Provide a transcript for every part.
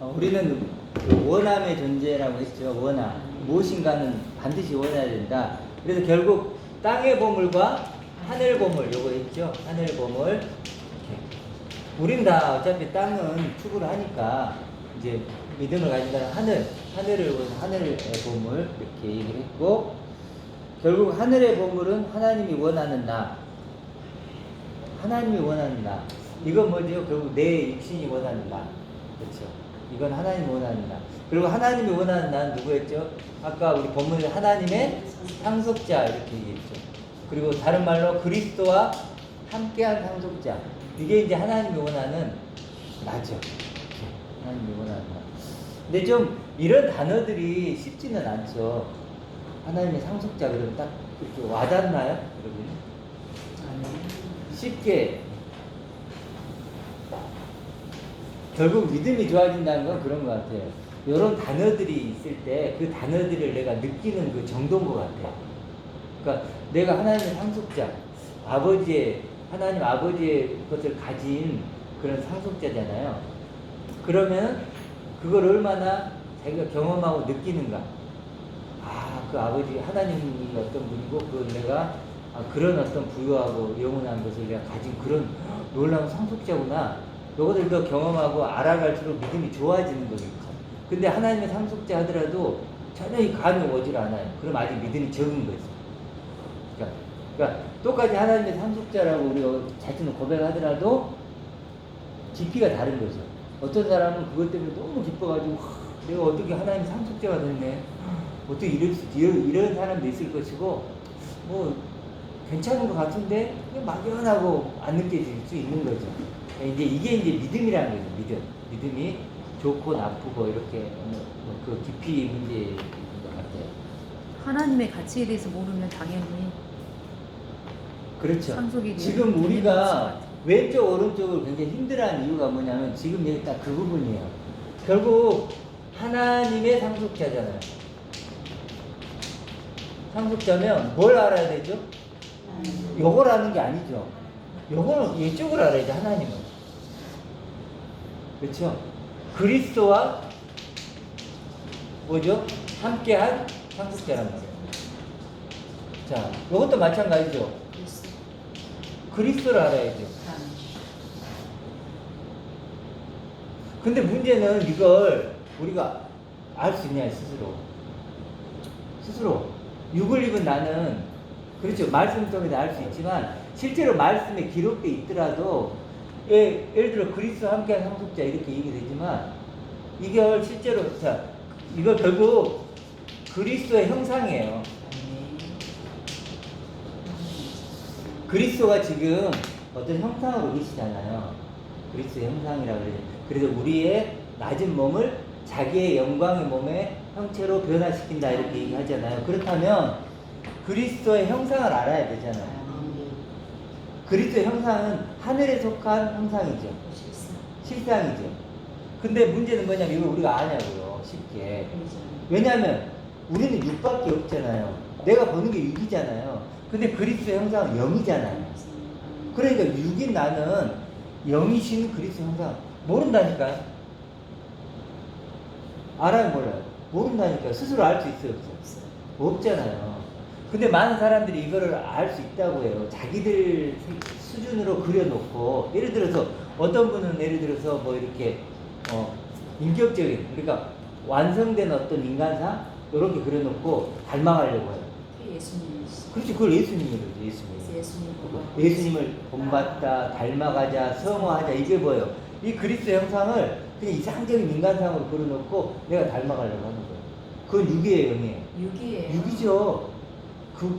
우리는 원함의 존재라고 했죠. 원함. 무엇인가는 반드시 원해야 된다. 그래서 결국 땅의 보물과 하늘 보물 요거 했죠. 하늘 보물. 이렇게. 우린 다 어차피 땅은 추구를 하니까 이제 믿음을 가진 사람 하늘의 보물 이렇게 얘기를 했고, 결국 하늘의 보물은 하나님이 원하는 나. 하나님이 원하는 나. 이건 뭐죠? 결국 내 육신이 원하는 나. 그렇죠. 이건 하나님이 원하는 나. 그리고 하나님이 원하는 나는 누구였죠? 아까 우리 본문에 하나님의 상속자 이렇게 얘기했죠. 그리고 다른 말로 그리스도와 함께한 상속자. 이게 이제 하나님이 원하는 나죠. 하나님이 원하는 나. 근데 좀 이런 단어들이 쉽지는 않죠. 하나님의 상속자 그러면 딱 이렇게 와닿나요? 여러분? 쉽게. 결국 믿음이 좋아진다는 건 그런 것 같아요. 이런 단어들이 있을 때 그 단어들을 내가 느끼는 그 정도인 것 같아요. 그러니까 내가 하나님의 상속자, 하나님 아버지의 것을 가진 그런 상속자잖아요. 그러면 그걸 얼마나 자기가 경험하고 느끼는가. 그 아버지, 하나님이 어떤 분이고, 그걸 내가 그런 어떤 부유하고 영원한 것을 내가 가진 그런 놀라운 상속자구나. 요것을 더 경험하고 알아갈수록 믿음이 좋아지는 거겠죠. 근데 하나님의 상속자 하더라도 전혀 이 감이 오질 않아요. 그럼 아직 믿음이 적은 거죠. 그러니까 똑같이 하나님의 상속자라고 우리가 자신을 고백하더라도 깊이가 다른 거죠. 어떤 사람은 그것 때문에 너무 기뻐가지고 내가 어떻게 하나님의 상속자가 됐네. 어떻게 이럴 수 있지? 이런 사람도 있을 것이고, 뭐 괜찮은 것 같은데 막연하고 안 느껴질 수 있는 거죠. 이게 이제 믿음이라는 거죠. 믿음이 좋고 나쁘고 이렇게 그 깊이 문제인 것 같아요. 하나님의 가치에 대해서 모르면 당연히 그렇죠. 상속이 지금 우리가 왼쪽 오른쪽을 굉장히 힘들어하는 이유가 뭐냐면 지금 여기 딱 그 부분이에요. 결국 하나님의 상속자잖아요. 상속자면 뭘 알아야 되죠? 요걸 아는 게 아니죠. 요거는 이쪽을 알아야죠. 하나님은. 그렇죠? 그리스도와 뭐죠? 함께한 상속자란 말이에요. 자, 요것도 마찬가지죠. 그리스도를 알아야죠. 근데 문제는 이걸 우리가 알 수 있냐, 스스로. 육을 입은 나는, 그렇죠. 말씀 통해서 알 수 있지만, 실제로 말씀에 기록되어 있더라도, 예를 들어 그리스도와 함께한 상속자 이렇게 얘기되지만, 이걸 실제로, 이거 결국 그리스도의 형상이에요. 그리스도가 지금 어떤 형상으로 계시잖아요. 그리스도의 형상이라고 그래요. 그래서 우리의 낮은 몸을 자기의 영광의 몸의 형체로 변화시킨다 이렇게 얘기하잖아요. 그렇다면 그리스도의 형상을 알아야 되잖아요. 그리스도의 형상은 하늘에 속한 형상이죠. 실상이죠. 근데 문제는 뭐냐면 이걸 우리가 아냐고요. 쉽게. 왜냐하면 우리는 육밖에 없잖아요. 내가 보는 게 육이잖아요. 근데 그리스도의 형상은 영이잖아요. 그러니까 육인 나는 영이신 그리스도의 형상 모른다니까요. 알아요, 몰라요? 모른다니까요. 스스로 알 수 있어요, 없어요? 없잖아요. 근데 많은 사람들이 이거를 알 수 있다고 해요. 자기들 수준으로 그려놓고, 예를 들어서 어떤 분은 예를 들어서 뭐 이렇게 인격적인, 그러니까 완성된 어떤 인간상 이렇게 그려놓고 닮아가려고 해요. 그렇지, 그걸 예수님이죠. 예수님을 본받다, 닮아가자, 성화하자, 이게 뭐예요? 이 그리스도 형상을 그냥 이상적인 인간상으로 그려놓고 내가 닮아가려고 하는 거예요. 그건 육이에요, 영이에요? 육이죠.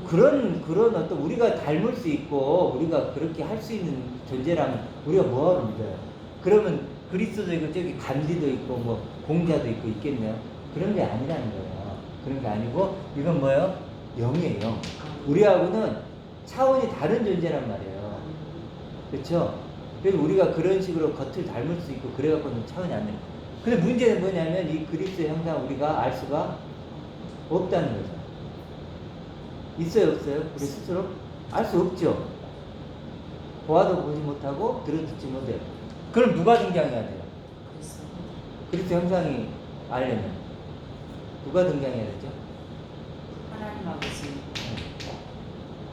그런 어떤 우리가 닮을 수 있고 우리가 그렇게 할 수 있는 존재라면 우리가 뭐하러 믿어요? 그러면 그리스도도 있고 저기 간디도 있고 뭐 공자도 있고 있겠네요. 그런 게 아니라는 거예요. 그런 게 아니고 이건 뭐예요? 영이에요, 영. 우리하고는 차원이 다른 존재란 말이에요. 그렇죠? 그래서 우리가 그런 식으로 겉을 닮을 수 있고 그래갖고는 차원이 안 돼요. 근데 문제는 뭐냐면 이 그리스도의 형상 우리가 알 수가 없다는 거죠. 있어요, 없어요? 우리 스스로? 알 수 없죠. 보아도 보지 못하고 들어듣지 못해요. 그럼 누가 등장해야 돼요? 그리스도 형상이 알려면 누가 등장해야 되죠? 하나님 아버지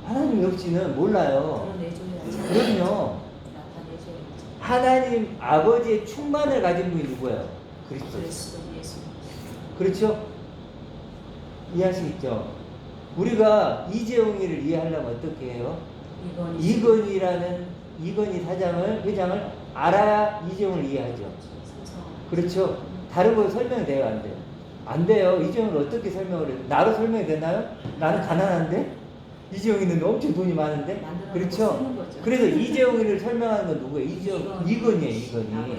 하나님 없이는 몰라요. 드러내줘야지. 그럼요. 나타내줘야지. 하나님 아버지의 충만을 가진 분이 누구예요? 그리스도. 그리스도 예수. 그렇죠? 이해하시겠죠? 우리가 이재용이를 이해하려면 어떻게 해요? 이건희 회장을 알아야 이재용을 이해하죠. 그렇죠? 다른 거 설명이 돼요, 안 돼요? 안 돼요. 이재용을 어떻게 설명을 해요? 나로 설명이 되나요? 나는 가난한데? 이재용이는 엄청 돈이 많은데? 그렇죠? 그래서 이재용이를 설명하는 건 누구예요? 이건희예요.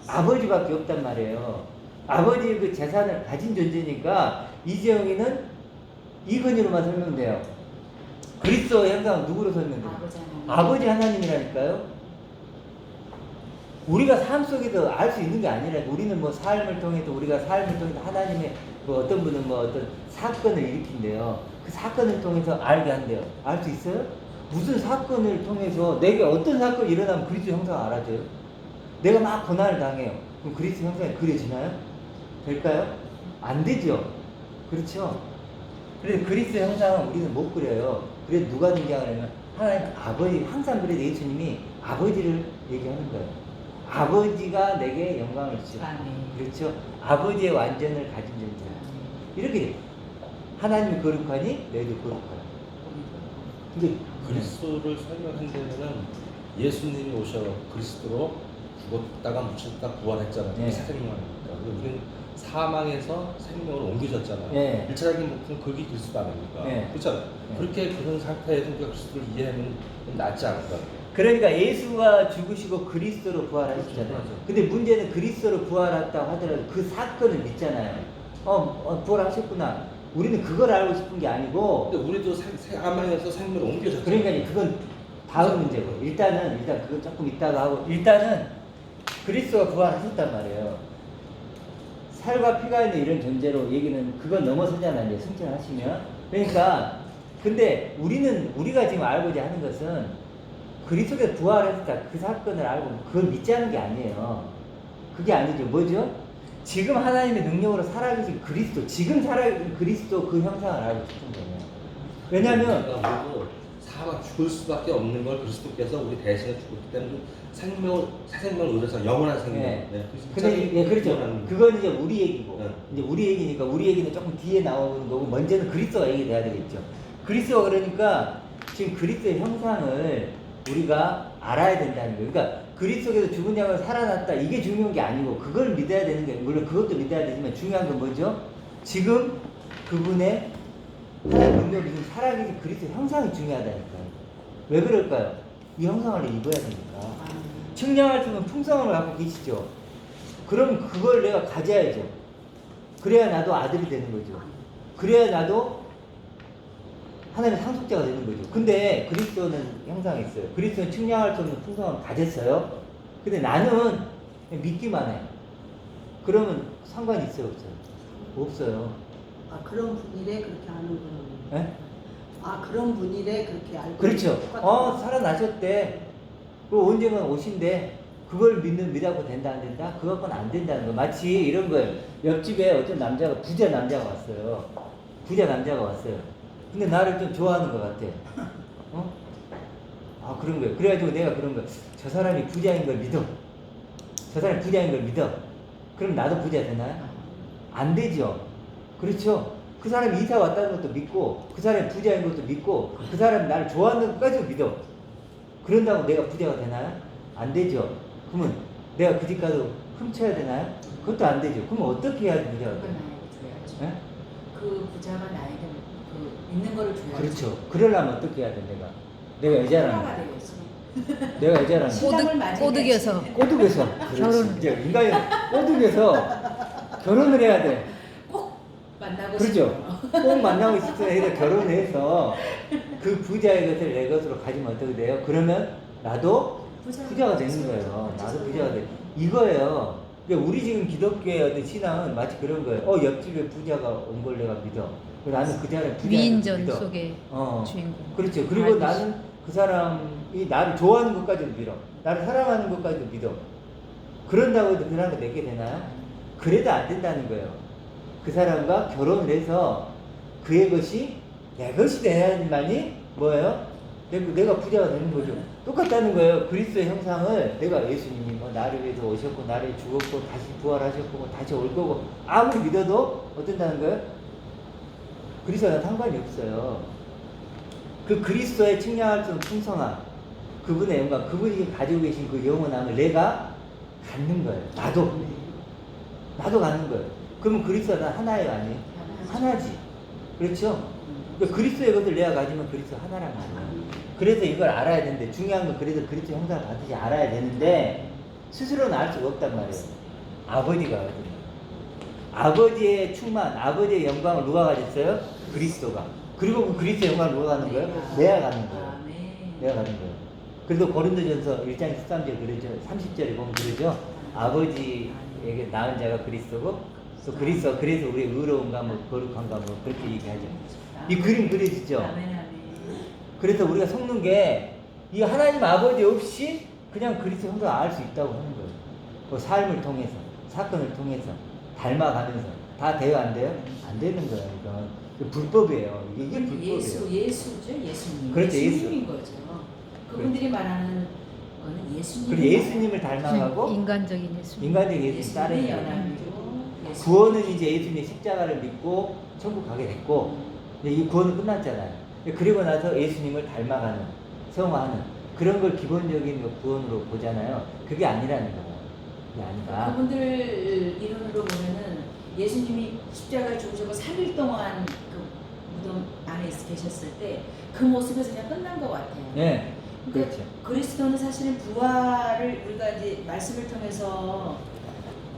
아버지밖에 없단 말이에요. 아버지의 그 재산을 가진 존재니까 이재용이는 이건희로만 설명돼요. 그리스도의 형상은 누구로 설명돼요? 아버지 하나님이라니까요. 우리가 삶 속에서 알 수 있는 게 아니라 우리는 뭐 삶을 통해서 하나님의 뭐 어떤 분은 뭐 어떤 사건을 일으킨대요. 그 사건을 통해서 알게 한대요. 알 수 있어요? 무슨 사건을 통해서 내게 어떤 사건이 일어나면 그리스도 형상을 알아줘요? 내가 막 고난을 당해요. 그럼 그리스도 형상이 그려지나요? 될까요? 안 되죠. 그렇죠? 그래서 그리스도 형상은 우리는 못 그려요. 그래서 누가 등장하냐면 하나님 아버지, 항상 그래도 예수님이 아버지를 얘기하는 거예요. 아버지가 내게 영광을 주죠. 그렇죠? 아버지의 완전을 가진 존재. 이렇게 하나님이 거룩하니 너희도 거룩하라. 근데 그리스도를 설명한다면은 예수님이 오셔 그리스도로 죽었다가 묻혔다 부활했잖아요. 네. 새 생명이니까. 우리는 사망에서 생명으로 옮겨졌잖아요. 네. 1차적인 목표는 그게 그리스도 아닙니까? 네. 그렇잖아요. 네. 그렇게 그런 상태에서 우리가 그리스도를 이해하면 좀 낫지 않을까? 그러니까 예수가 죽으시고 그리스도로 부활하셨잖아요. 근데 문제는 그리스도로 부활했다고 하더라도 그 사건을 믿잖아요. 부활하셨구나. 우리는 그걸 알고 싶은 게 아니고. 근데 우리도 사망에서 생명으로 옮겨졌잖아요. 그러니까 그건 다음 문제고. 일단 그건 조금 이따가 하고. 일단은 그리스도가 부활하셨단 말이에요. 살과 피가 있는 이런 존재로 얘기는 그건 넘어서잖아요. 이제 승천하시면. 그러니까 근데 우리가 지금 알고자 하는 것은 그리스도가 부활했다 그 사건을 알고 그걸 믿자는 게 아니에요. 그게 아니죠. 뭐죠? 지금 하나님의 능력으로 살아계신 그리스도, 지금 살아계신 그리스도 그 형상을 알고 싶은 거예요. 왜냐하면 그러니까 우리도 사망 죽을 수밖에 없는 걸 그리스도께서 우리 대신에 죽었기 때문에 새 생명을 얻어서 영원한 생명. 네. 네. 근데 예, 그렇죠. 그건 이제 우리 얘기고 네. 이제 우리 얘기니까 우리 얘기는 조금 뒤에 나오는 거고 먼저는 그리스도가 얘기돼야 되겠죠. 그리스도가 그러니까 지금 그리스도의 형상을 우리가 알아야 된다는 거예요. 그러니까 그리스도께서 죽은 자가 살아났다 이게 중요한 게 아니고 그걸 믿어야 되는 게 물론 그것도 믿어야 되지만 중요한 건 뭐죠? 지금 그분의 하나님 능력이 지금 살아계신 그리스도의 형상이 중요하다니까요. 왜 그럴까요? 이 형상을 입어야 되니까. 측량할 수 있는 풍성함을 갖고 계시죠. 그럼 그걸 내가 가져야죠. 그래야 나도 아들이 되는 거죠. 그래야 나도 하나님의 상속자가 되는 거죠. 근데 그리스도는 형상이 있어요. 그리스도는 측량할 수 없는 풍성함을 가졌어요. 근데 나는 그냥 믿기만 해. 그러면 상관이 있어요, 없어요? 없어요. 아 그런 분이래 그렇게 아는구나. 네? 아 그런 분이래 그렇게 알고. 그렇죠. 똑같은 살아나셨대. 그 언젠가 오신대. 그걸 믿다고 된다 안 된다? 그것건 안 된다는 거. 마치 이런 거예요. 옆집에 어떤 남자가 부자 남자가 왔어요. 근데 나를 좀 좋아하는 것 같아. 그런 거예요. 그래가지고 내가 그런 거야. 저 사람이 부자인 걸 믿어. 그럼 나도 부자 되나요? 안 되죠. 그렇죠. 그 사람이 이사 왔다는 것도 믿고, 그 사람이 부자인 것도 믿고, 그 사람이 나를 좋아하는 것까지도 믿어. 그런다고 내가 부자가 되나요? 안 되죠. 그러면 내가 그 집 가서 훔쳐야 되나요? 그것도 안 되죠. 그럼 어떻게 해야지 부자가 그건 돼요? 나에게 줘야지. 네? 그 부자가 나에게 그 있는 거를 줘야지. 그렇죠. 그러려면 어떻게 해야 돼, 내가 하나가 여자라는 되겠지. 내가 여자라는 신랑을 맞이해야지. 꼬득여서 꼬득에서 결혼. 이제 인간이 꼬득에서 결혼을 해야 돼. 꼭 만나고 그렇죠. 싶어요. 꼭 만나고 싶어야 결혼해서 그 부자의 것을 내 것으로 가지면 어떻게 돼요? 그러면 나도 부자가 되는 거예요. 나도 부자가 돼. 이거예요. 그러니까 우리 지금 기독교의 어떤 신앙은 마치 그런 거예요. 옆집에 부자가 온 걸 내가 믿어. 나는 그 사람의 부자를 위인전 믿어. 속의 주인공. 그렇죠. 그리고 알고 나는 그 사람이 나를 좋아하는 것까지도 믿어. 나를 사랑하는 것까지도 믿어. 그런다고 해도 그 사람을 믿게 되나요? 그래도 안 된다는 거예요. 그 사람과 결혼을 해서 그의 것이 내 것이 돼야만이 뭐예요? 내가 부자가 되는 거죠. 똑같다는 거예요. 그리스도의 형상을 내가 예수님이 뭐 나를 위해서 오셨고 나를 위해 죽었고 다시 부활하셨고 뭐 다시 올 거고 아무리 믿어도 어떤다는 거예요? 그리스도와는 상관이 없어요. 그 그리스도의 측량할 수 없는 풍성함, 그분의 영광, 그분이 가지고 계신 그 영원함을 내가 갖는 거예요. 나도 갖는 거예요. 그러면 그리스도는 하나예요, 아니에요? 하나지. 그렇죠? 그러니까 그리스도의 것을 내가 가지면 그리스도 하나란 말이에요. 그래서 이걸 알아야 되는데, 중요한 건 그래서 그리스도 형상을 반드시 알아야 되는데 스스로는 알 수가 없단 말이에요. 아버지가 거든요. 아버지의 충만, 아버지의 영광을 누가 가졌어요? 그리스도가. 그리고 그 그리스도의 영광을 누가 갖는 거예요? 내가 갖는 거예요. 내가 갖는 거예요. 그래서 고린도전서 1장 13절 그러죠. 30절에 보면 그러죠. 아버지에게 낳은 자가 그리스도고 또 그리스도, 그래서 우리 의로운가 뭐 거룩한가 뭐 그렇게 얘기하죠. 이 그림 그려지죠. 그래서 우리가 속는 게 이 하나님 아버지 없이 그냥 그리스도 형상을 알 수 있다고 하는 거예요. 그 삶을 통해서, 사건을 통해서 닮아가면서 다 돼요, 안 돼요? 안 되는 거예요. 그러니까 불법이에요. 이게 불법이에요. 예수죠, 예수님. 그렇죠, 예수님인 거죠. 그분들이 말하는 거는 예수님. 그리고 예수님을 닮아가고 인간적인 예수. 인간적인 예수님 따르는 예수님의 거예요. 연합이고 구원은 이제 예수님의 십자가를 믿고 천국 가게 됐고 이제 이 구원은 끝났잖아요. 그리고 나서 예수님을 닮아가는, 성화하는 그런 걸 기본적인 구원으로 보잖아요. 그게 아니라는 거예요. 그게 아니다. 그분들 이론으로 보면은 예수님이 십자가를 죽으시고 3일 동안 그 무덤 안에 계셨을 때 그 모습에서 그냥 끝난 것 같아요. 네, 근데 그렇죠. 그리스도는 사실은 부활을 우리가 이제 말씀을 통해서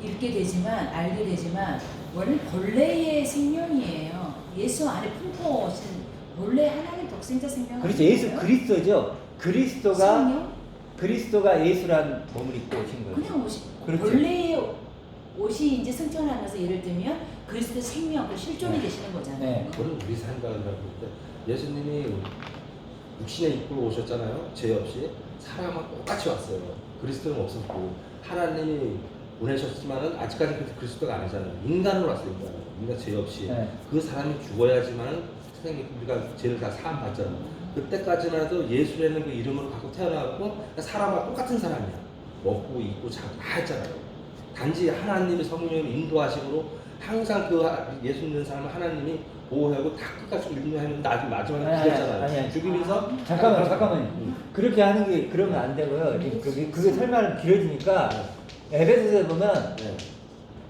읽게 되지만, 알게 되지만 원래 본래의 생명이에요. 예수 안에 품고 오신 본래 하나님 독생자 생명. 그렇죠. 예수 그리스도죠. 그리스도가 성령? 그리스도가 예수란 몸을 입고 오신 거예요. 그냥 옷이 그렇죠. 본래의 옷이 이제 승천하면서 예를 들면 그리스도 생명, 그 실존이 네. 되시는 거잖아요. 네. 그건 우리 생각을 할 때 예수님이 육신의 입구로 오셨잖아요. 죄 없이 사람과 똑같이 왔어요. 그리스도는 없었고 하나님이 보내셨지만은 아직까지 그리스도가 아니잖아요. 인간으로 왔어요. 인간 죄 없이. 네. 그 사람이 죽어야지만 세상에 우리가 죄를 다 사함 받잖아요. 그때까지만 해도 예수라는 그 이름으로 갖고 태어나고 사람과 똑같은 사람이야. 먹고 입고 자고 다 했잖아요. 단지 하나님의 성령을 인도하심으로 항상 그 예수 믿는 사람을 하나님이 보호하고 다 끝까지 인도하면 나중 마지막에 죽였잖아요. 아니, 죽이면서 잠깐만요. 그렇게 하는 게 그러면 안 되고요. 지금 그게 설명은 길어지니까 에베소서에 보면 네.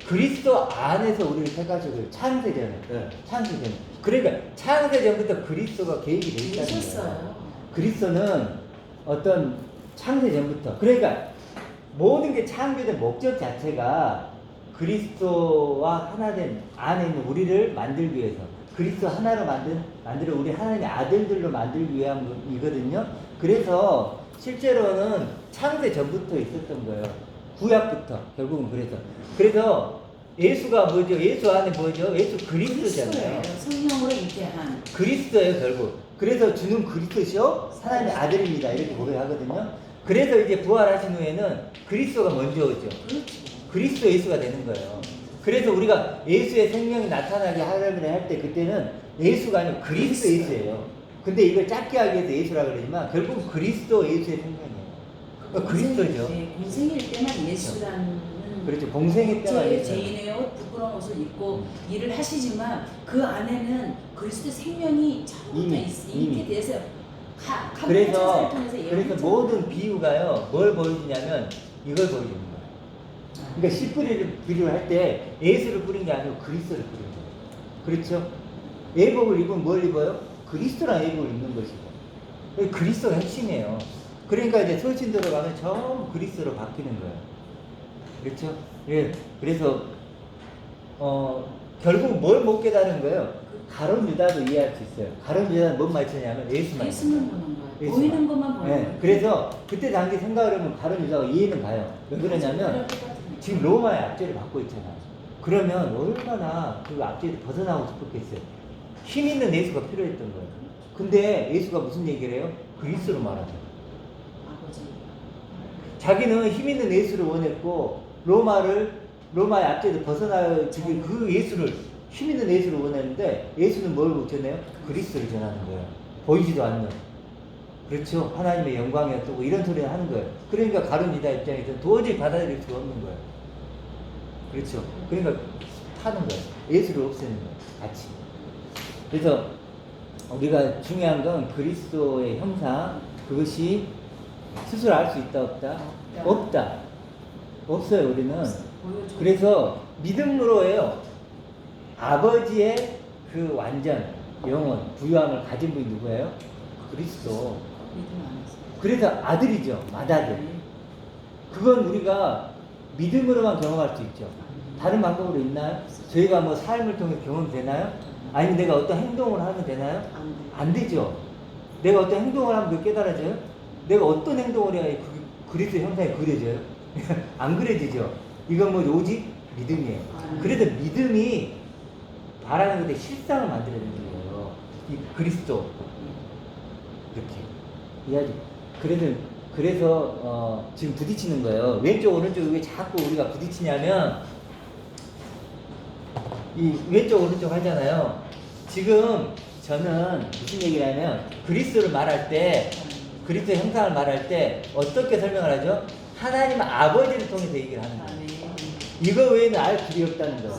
그리스도 안에서 우리를 택하시고 창세전에 네. 창세전. 그러니까 창세전부터 그리스도가 계획이 돼 있다는 거예요. 계셨어요. 그리스도는 어떤 창세전부터, 그러니까 모든 게 창조된 목적 자체가 그리스도와 하나된 안에 있는 우리를 만들기 위해서, 그리스도 하나로 만들어 우리 하나님의 아들들로 만들기 위함이거든요. 그래서 실제로는 창세 전부터 있었던 거예요. 구약부터 결국은. 그래서 예수가 뭐죠? 예수 안에 뭐죠? 예수 그리스도잖아요. 성령으로 잉태한. 그리스도예요, 결국. 그래서 주는 그리스도시요 하나님의 아들입니다, 이렇게 고백하거든요. 그래서 이제 부활하신 후에는 그리스도가 먼저 오죠. 그렇죠. 그리스도 예수가 되는 거예요. 그래서 우리가 예수의 생명이 나타나게 하려면 할 때 그때는 예수가 아니고 그리스도 예수예요. 근데 이걸 짧게 하기 위해서 예수라 그러지만 결국 그리스도 예수의 생명이에요. 그리스도죠. 네, 공생일 때만 예수라는. 그렇죠. 공생일 때만 예수. 죄인의 옷, 부끄러운 옷을 입고 일을 하시지만 그 안에는 그리스도 생명이 처음부터 있게 돼서 그래서 모든 비유가요, 뭘 보여주냐면 이걸 보여주는 거예요. 그러니까 씨 뿌리를 비유를 할 때 예수를 뿌린 게 아니고 그리스도를 뿌린 거예요. 그렇죠? 예복을 입으면 뭘 입어요? 그리스도랑 예복을 입는 것이고. 그리스도가 핵심이에요. 그러니까 이제 솔신도로 가면 전부 그리스도로 바뀌는 거예요. 그렇죠? 예. 그래서 결국 뭘 못 깨달은 거예요? 가론 유다도 이해할 수 있어요. 가론 유다는 뭔 말씀이냐면 예수만. 예수만 보는 거예요. 예수만. 보이는 것만 보는 네. 거예요. 그래서 그때 당시 생각을 하면 가론 유다가 이해는 가요. 왜 그러냐면 지금 로마의 압제를 받고 있잖아요. 그러면 얼마나 그 압제를 벗어나고 싶었겠어요. 힘 있는 예수가 필요했던 거예요. 근데 예수가 무슨 얘기를 해요? 그리스도로 말하죠. 아버지. 자기는 힘 있는 예수를 원했고 로마를 로마의 압제에서 벗어나지기 그 예수를 힘 있는 예수를 원했는데 예수는 뭘 전해요? 그리스도를 전하는 거예요. 보이지도 않는. 그렇죠. 하나님의 영광이었고 이런 소리를 하는 거예요. 그러니까 가룟 유다 입장에서는 도저히 받아들일 수가 없는 거예요. 그렇죠. 그러니까 타는 거예요. 예수를 없애는 거예요. 같이. 그래서 우리가 중요한 건 그리스도의 형상, 그것이 스스로 알 수 있다 없다? 없다. 없어요. 우리는. 보여줘. 그래서 믿음으로 해요. 아버지의 그 완전 영원 부유함을 가진 분이 누구예요? 그리스도. 믿음 안 했어. 그래서 아들이죠. 맏아들. 그건 우리가 믿음으로만 경험할 수 있죠. 다른 방법으로 있나요? 저희가 뭐 삶을 통해 경험되나요? 아니면 내가 어떤 행동을 하면 되나요? 안 돼. 안 되죠. 내가 어떤 행동을 하면 그게 깨달아져요? 내가 어떤 행동을 해야 그리스도 형상이 그려져요? 안 그려지죠. 이건 뭐 오직 믿음이에요. 그래서 믿음이 바라는 것에 실상을 만들어내는 거예요. 이 그리스도 이렇게 이해하지? 그래서 지금 부딪히는 거예요. 왼쪽 오른쪽 왜 자꾸 우리가 부딪히냐면 이 왼쪽 오른쪽 하잖아요. 지금 저는 무슨 얘기를 하면 그리스도를 말할 때 그리스도의 형상을 말할 때 어떻게 설명을 하죠? 하나님 아버지를 통해서 얘기를 하는 거예요. 이거 외에는 알 길이 없다는 거.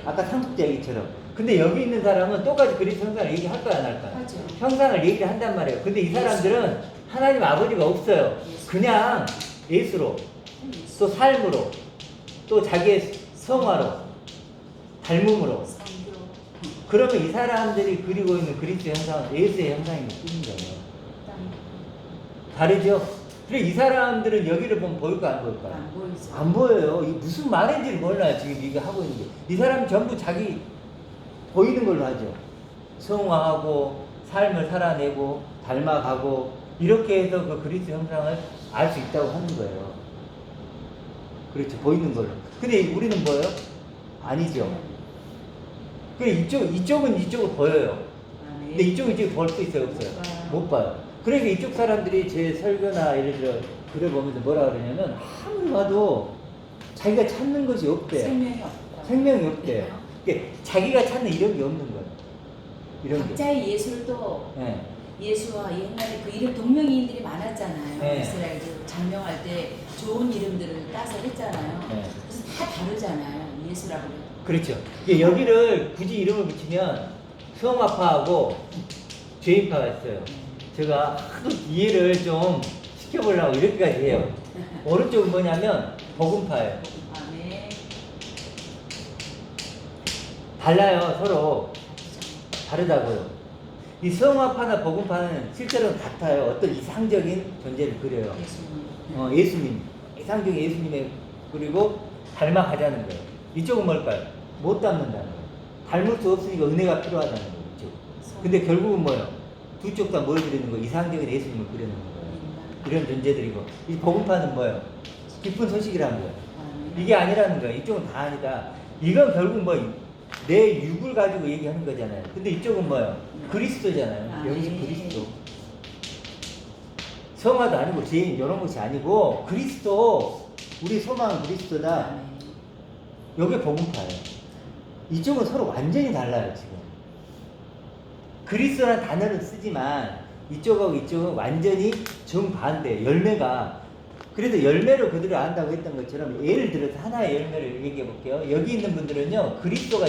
아까 삼국지 얘기처럼. 근데 여기 있는 사람은 똑같이 그리스도 형상을 얘기할 거야 안 할까요? 하죠. 형상을 얘기를 한단 말이에요. 근데 이 사람들은 하나님 아버지가 없어요. 그냥 예수로, 또 삶으로, 또 자기의 성화로, 닮음으로. 그러면 이 사람들이 그리고 있는 그리스도 형상은 예수의 형상인 뿐인 거예요. 다르죠? 그래 이 사람들은 여기를 보면 보일까 안 보일까요? 안 보이죠. 안 보여요. 이게 무슨 말인지를 몰라요. 지금 이거 하고 있는 게. 이 사람은 전부 자기 보이는 걸로 하죠. 성화하고 삶을 살아내고 닮아가고 이렇게 해서 그 그리스도 형상을 알 수 있다고 하는 거예요. 그렇죠. 보이는 걸로. 근데 우리는 뭐예요? 아니죠. 그래 이쪽은 이쪽을 보여요. 근데 이쪽을 볼 수 있어요? 없어요? 못 봐요. 그러니까 이쪽 사람들이 제 설교나 예를 들어 글을 보면서 뭐라 그러냐면 아무리 봐도 자기가 찾는 것이 없대요. 생명이 없다. 생명이 없대요. 그러니까 자기가 찾는 이런 게 없는 거예요. 이런 게. 각자의 예술도 네. 예수와 옛날에 그 이름 동명이인들이 많았잖아요. 네. 이스라엘도 장명할 때 좋은 이름들을 따서 했잖아요. 네. 그래서 다 다르잖아요. 예수라고 해도. 그렇죠. 이게 여기를 굳이 이름을 붙이면 수험아파하고 죄인파가 있어요. 제가 하도 이해를 좀 시켜보려고 이렇게까지 해요. 오른쪽은 뭐냐면 복음파예요. 아멘. 달라요. 서로 다르다고요. 이 수험아파나 복음파는 실제로는 같아요. 어떤 이상적인 존재를 그려요. 예수님. 예수님, 이상적인 예수님의 그리고 닮아가자는 거예요. 이쪽은 뭘까요? 못 닮는다는 거예요. 닮을 수 없으니까 은혜가 필요하다는 거예요. 이쪽. 근데 결국은 뭐예요? 두 쪽 다 뭘 그리는 거예요? 이상적인 예수님을 그리는 거예요. 이런 존재들이고 이 복음파는 뭐예요? 기쁜 소식이라는 거예요. 이게 아니라는 거예요. 이쪽은 다 아니다. 이건 결국 뭐 내 육을 가지고 얘기하는 거잖아요. 근데 이쪽은 뭐예요? 그리스도잖아요. 여기서 그리스도. 성화도 아니고 죄인 이런 것이 아니고 그리스도. 우리 소망은 그리스도다. 여기 복음파예요. 이쪽은 서로 완전히 달라요. 지금. 그리스도라는 단어를 쓰지만 이쪽하고 이쪽은 완전히 정반대. 열매가. 그래서 열매로 그들을 안다고 했던 것처럼 예를 들어서 하나의 열매를 얘기해 볼게요. 여기 있는 분들은요. 그리스도가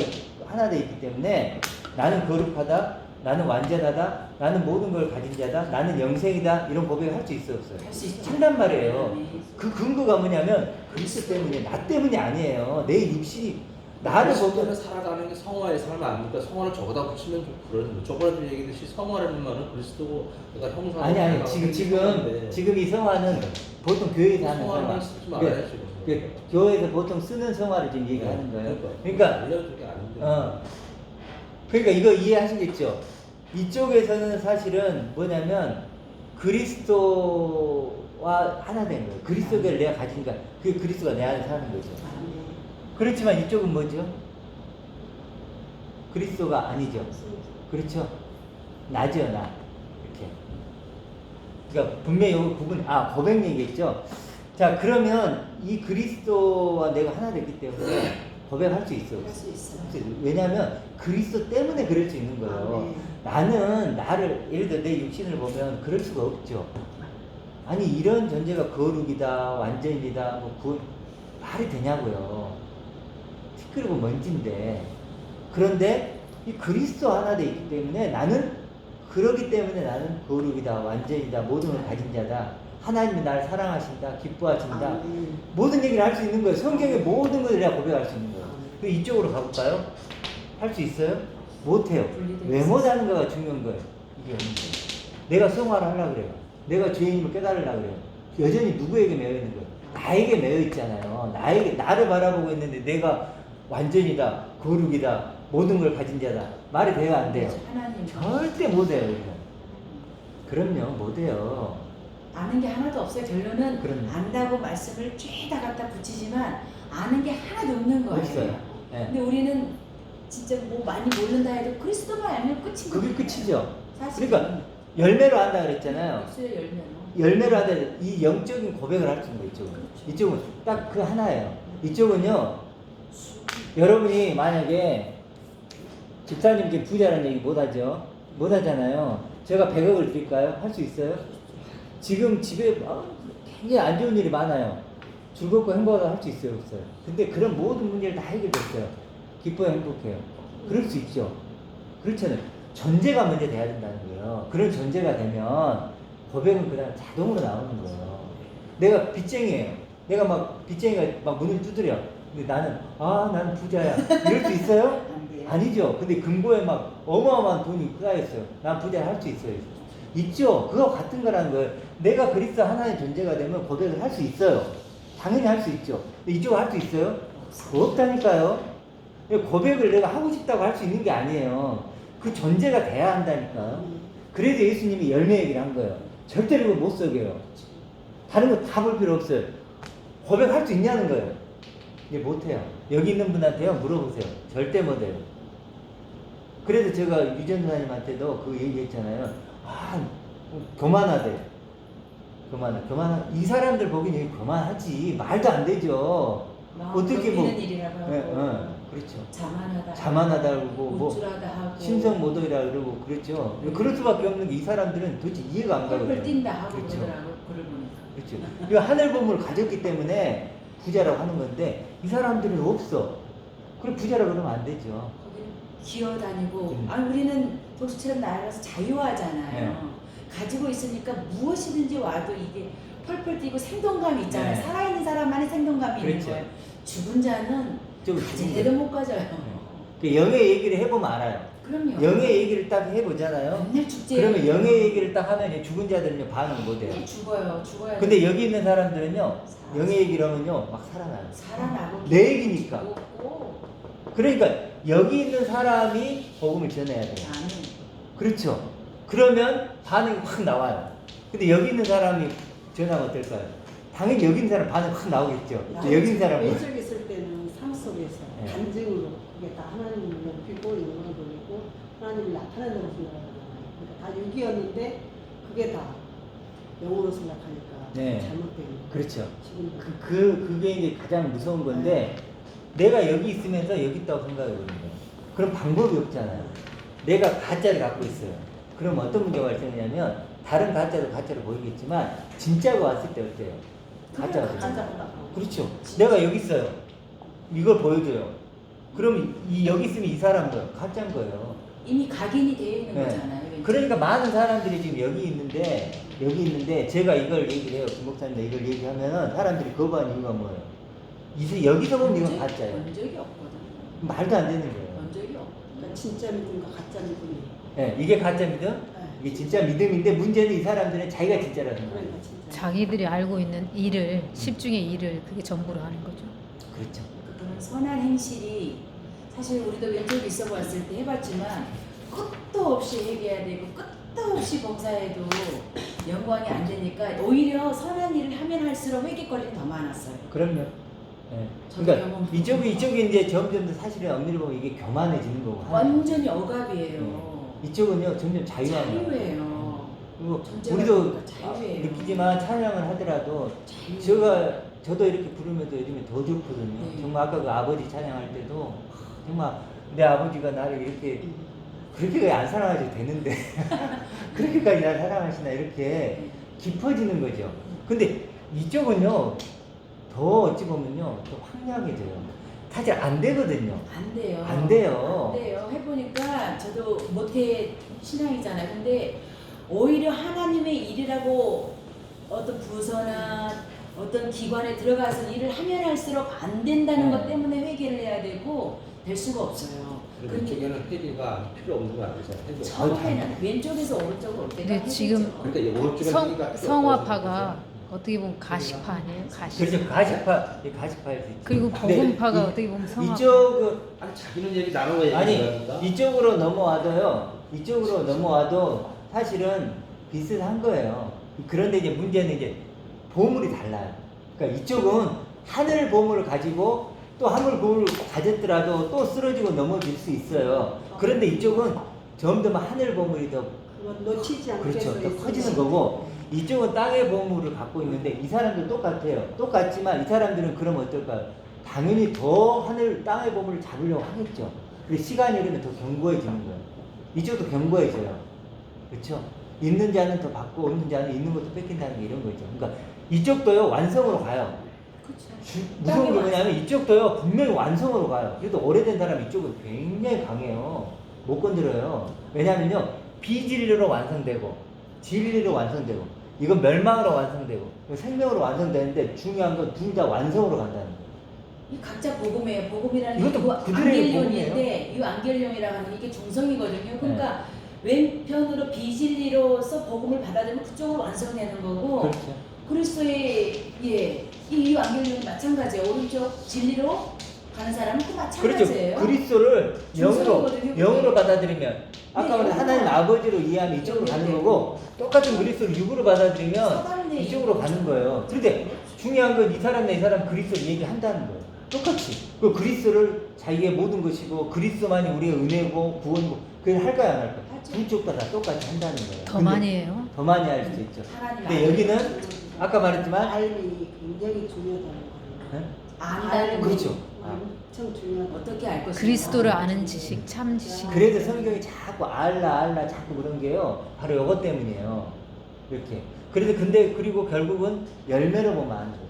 하나 되어 있기 때문에 나는 거룩하다. 나는 완전하다. 나는 모든 걸 가진 자다. 나는 영생이다. 이런 고백을 할 수 있어 없어요? 할 수 있죠. 한단 말이에요. 그 근거가 뭐냐면 그리스도 때문에 나 때문이 아니에요. 내 육신이 나를 보면 그리스도를 살아가는 게 성화의 삶 아닙니까? 성화를 저거다 붙이면 좀 그런 저번에도 얘기했듯이 성화라는 말은 그리스도가 형상 아니 지금 이 성화는 보통 교회에서 하는 성화를 성화. 쓰지 말아요 지금. 교회에서 보통 쓰는 성화를 지금 얘기하는 거예요. 그러니까 알려줄 게 아닌데. 그러니까 이거 이해하시겠죠? 이쪽에서는 사실은 뭐냐면 그리스도와 하나 된 거예요. 그리스도를 내가 가지니까 그 그리스도가 내 안에 사는 거죠. 그렇지만 이쪽은 뭐죠? 그리스도가 아니죠. 그렇죠? 나죠, 나. 이렇게. 그러니까 분명히 여기 고백 얘기했죠? 자, 그러면 이 그리스도와 내가 하나 됐기 때문에 고백할 수 있어. 할 수 있어요. 왜냐하면 그리스도 때문에 그럴 수 있는 거예요. 나는 나를 예를 들어 내 육신을 보면 그럴 수가 없죠. 아니 이런 존재가 거룩이다, 완전이다, 뭐 그 말이 되냐고요. 티끌이고 먼지인데. 그런데 이 그리스도 하나 돼 있기 때문에 나는 그러기 때문에 나는 거룩이다, 완전이다, 모든 걸 가진 자다. 하나님이 나를 사랑하신다, 기뻐하신다. 모든 얘기를 할 수 있는 거예요. 성경의 모든 것을 내가 고백할 수 있는 거예요. 그 이쪽으로 가볼까요? 할 수 있어요? 못해요. 왜 못하는가가 중요한 거예요. 이게 없는 거예요. 내가 성화를 하려고 그래요. 내가 죄인임을 깨달으려고 그래요. 여전히 누구에게 매여 있는 거예요? 나에게 매여 있잖아요. 나를 바라보고 있는데 내가 완전이다, 거룩이다, 모든 걸 가진 자다. 말이 돼요, 안 돼요? 하나님 절대 못해요, 이거. 그럼요, 못해요. 아는 게 하나도 없어요. 결론은 그럼요. 안다고 말씀을 죄다 갖다 붙이지만 아는 게 하나도 없는 거예요. 없어요. 예. 근데 우리는 진짜 뭐 많이 모른다 해도 그리스도만 알면 끝인 거예요. 그게 끝이죠. 사실 그러니까 열매로 한다 그랬잖아요. 입술에 열매로. 열매로 하다 이 영적인 고백을 할 수 있는 거 이쪽은. 이쪽은 딱 그 하나예요. 이쪽은요. 여러분이 만약에 집사님께 부자라는 얘기 못 하죠. 못 하잖아요. 제가 100억을 드릴까요? 할 수 있어요? 지금 집에 굉장히 안 좋은 일이 많아요. 즐겁고 행복하다 할 수 있어요? 없어요? 근데 그런 모든 문제를 다 해결됐어요. 기뻐요, 행복해요. 그럴 수 있죠. 그렇잖아요. 전제가 먼저 돼야 된다는 거예요. 그런 전제가 되면 고백은 그냥 자동으로 나오는 거예요. 내가 빚쟁이에요. 내가 막 빚쟁이가 막 문을 두드려. 근데 나는 부자야. 이럴 수 있어요? 안 돼요. 아니죠. 근데 금고에 막 어마어마한 돈이 쌓여있어요. 난 부자 할 수 있어요. 있죠. 그거 같은 거라는 거예요. 내가 그리스도 하나의 존재가 되면 고백을 할 수 있어요. 당연히 할 수 있죠. 근데 이쪽은 할 수 있어요? 없다니까요. 고백을 내가 하고 싶다고 할 수 있는 게 아니에요. 그 존재가 돼야 한다니까요. 그래서 예수님이 열매 얘기를 한 거예요. 절대로 이거 못 속여요. 다른 거 다 볼 필요 없어요. 고백할 수 있냐는 거예요. 이게 못해요. 여기 있는 분한테요 물어보세요. 절대 못해요. 그래서 제가 유전자님한테도 그 얘기했잖아요. 교만하대. 이 사람들 보기엔 교만하지. 말도 안 되죠. 어떻게 뭐 일이라고 하고 그렇죠. 자만하다 그러고 뭐 우쭐하다 하고 심성모독이라 그러고 그렇죠. 그럴 수밖에 없는 게 이 사람들은 도대체 이해가 안 가거든요. 펄펄 뛴다 하고 그렇죠. 그러더라고 글을 보니까. 그렇죠. 이 하늘 보물을 가졌기 때문에 부자라고 하는 건데 이 사람들은 없어. 그럼 부자라고 그러면 안 되죠. 거기는 기어다니고 음. 우리는 도시처럼 날아가서 자유하잖아요. 네. 가지고 있으니까 무엇이든지 와도 이게 펄펄 뛰고 생동감이 있잖아요. 네. 살아있는 사람만의 생동감이 있는 그렇죠. 거예요. 죽은 자는 좀 가재도 못 가져요. 그 영의 얘기를 해보면 알아요. 그럼요. 영의 얘기를 딱 해보잖아요. 맨날 축제. 그러면 영의 얘기를 딱 하면 죽은 자들은요 반응 못해요. 죽어야. 근데 여기 있는 사람들은요 영의 얘기를 하면요 막 살아나요. 살아나고 내 얘기니까. 죽고 그러니까 여기 있는 사람이 복음을 전해야 돼요. 나는 그렇죠. 그러면 반응이 확 나와요. 근데 여기 있는 사람이 전하면 어떨까요? 당연히 여기 있는 사람 반응 확 나오겠죠. 여기 있는 사람은 왼쪽에 있을 때는 삶 속에서 네. 간증으로 그게 다 하나님을 높이고 영광을 돌리고 하나님이 나타낸다고 생각하잖아요. 그러니까 다 육이었는데 그게 다 영으로 생각하니까 네. 잘못된 거예요. 그렇죠. 지금 그게 이제 가장 무서운 건데 내가 여기 있으면서 여기 있다고 생각해 보는 거예요. 그럼 방법이 없잖아요. 내가 가짜를 갖고 있어요. 그럼 어떤 문제가 발생하냐면 다른 가짜도 가짜로 보이겠지만 진짜가 왔을 때 어때요? 가짜가 되죠. 가짜보다 그렇죠. 내가 여기 있어요. 이걸 보여줘요. 그럼 여기 있으면 이 사람도 가짜인 거예요. 이미 각인이 되어 있는 네. 거잖아요. 왠지. 그러니까 많은 사람들이 지금 여기 있는데 제가 이걸 얘기를 해요. 김 목사님 이걸 얘기하면은 사람들이 거부하는 이유가 뭐예요? 여기서 보면 이건 가짜예요. 본 적이 없거든. 말도 안 되는 거예요. 본 적이 없고. 그러니까 진짜 믿음과 가짜 믿음이 네, 이게 가짜 믿음? 이게 진짜 믿음인데 문제는 이 사람들은 자기가 진짜라는 거예요. 그러니까 진짜 자기들이 알고 있는 일을 10중의 1을 그게 전부로 하는 거죠. 그렇죠. 그런 선한 행실이 사실 우리도 왼쪽에 있어 봤을 때 해봤지만 끝도 없이 회개해야 되고 끝도 없이 봉사해도 영광이 안 되니까 오히려 선한 일을 하면 할수록 회개거리가 더 많았어요. 그럼요. 네. 저도 그러니까 경험 이쪽이 이제 점점 더 사실은 엄밀히 보면 이게 교만해지는 거고. 완전히 억압이에요. 이쪽은요 점점 자유화돼요. 자유예요. 그리고 전제가 우리도 그러니까 자유예요. 느끼지만 찬양을 하더라도 자유. 저도 이렇게 부르면서 요즘에 더 좋거든요. 네. 정말 아까 그 아버지 찬양할 때도 정말 내 아버지가 나를 이렇게 그렇게까지 안 사랑하셔도 되는데 그렇게까지 날 사랑하시나 이렇게 깊어지는 거죠. 근데 이쪽은요 더 어찌 보면요 더 황량해져요. 사실 안 되거든요. 안 돼요. 안 돼요. 안 돼요. 해보니까 저도 모태 신앙이잖아요. 근데 오히려 하나님의 일이라고 어떤 부서나 어떤 기관에 들어가서 일을 하면 할수록 안 된다는 네. 것 때문에 회개를 해야 되고 될 수가 없어요. 그리고 이쪽에는 회개가 필요 없는 거 알죠? 회개. 처음에는 왼쪽에서 오른쪽으로 올 때가 근데 지금 회개죠. 그러니까 이 오른쪽에 회개가 필요 성화파가 없다고 어떻게 보면 가시파 아니에요? 가시파. 그렇죠. 가시파일 수 있죠. 그리고 근데 복음파가 이- 어떻게 보면 성화파. 이쪽은 아니 자기는 얘기 나누고 얘기하는 아니 거니까. 이쪽으로 넘어와도요. 이쪽으로 넘어와도 사실은 비슷한 거예요. 그런데 이제 문제는 이제 보물이 달라요. 그러니까 이쪽은 하늘 보물을 가지고 또 하늘 보물을 가졌더라도 또 쓰러지고 넘어질 수 있어요. 그런데 이쪽은 점점 하늘 보물이 더 그건 놓치지 않게 그렇죠. 해서 더 있어요. 커지는 거고 이쪽은 땅의 보물을 갖고 있는데 이 사람도 똑같아요. 똑같지만 이 사람들은 그럼 어떨까요? 당연히 더 하늘 땅의 보물을 잡으려고 하겠죠. 근데 시간이 흐르면 더 견고해지는 거예요. 이쪽도 견고해져요. 그렇죠? 있는 자는 더 받고 없는 자는 있는 것도 뺏긴다는 게 이런 거죠. 그러니까 이쪽도요 완성으로 가요. 그렇죠. 무서운 게 뭐냐면 이쪽도요 분명히 완성으로 가요. 그래도 오래된 사람 이쪽은 굉장히 강해요. 못 건드려요. 왜냐면요 비진리로 완성되고 진리로 완성되고 이건 멸망으로 완성되고 이건 생명으로 완성되는데 중요한 건 둘 다 완성으로 간다는 거예요. 이 각자 복음이에요. 복음이라는 이것도 게 그들의 안겔령인데 이 안겔령이라고 하는 게 이게 중성이거든요. 그러니까 네. 왼편으로 비진리로서 복음을 받아들이면 그쪽으로 완성되는 거고 그렇죠. 그리스도의 이 안겔령이 마찬가지예요. 오른쪽 진리로 가는 사람은 또 그렇죠. 마찬가지예요. 그리스도를 중성이거든요, 영으로 그게. 받아들이면 아까 네, 말한 하나님 영으로. 아버지로 이해하면 이쪽으로 가는 네. 거고 똑같은 그리스도를 육으로 받아들이면 서반대 이쪽으로 가는 거예요. 그런데 중요한 건 이 사람과 이 사람 그리스도를 얘기한다는 거예요. 똑같이. 그 그리스도를 자기의 모든 것이고 그리스도만이 우리의 은혜고 구원이고 그걸 할까요 안 할까요? 하죠. 두 쪽 다 똑같이 한다는 거예요. 더 근데 많이 해요. 더 많이 할 수도 있죠. 하나님 근데 여기는 아까 말했지만 알미 굉장히 중요하다는 거예요. 네? 안다는 그렇죠. 엄청 중요하다. 어떻게 알 것인가. 그리스도를 아는 지식, 참 지식. 그래서 성경이 자꾸 알라 자꾸 그런 게요. 바로 이것 때문이에요. 이렇게. 그래서 근데 그리고 결국은 열매로 보면 아는 거죠.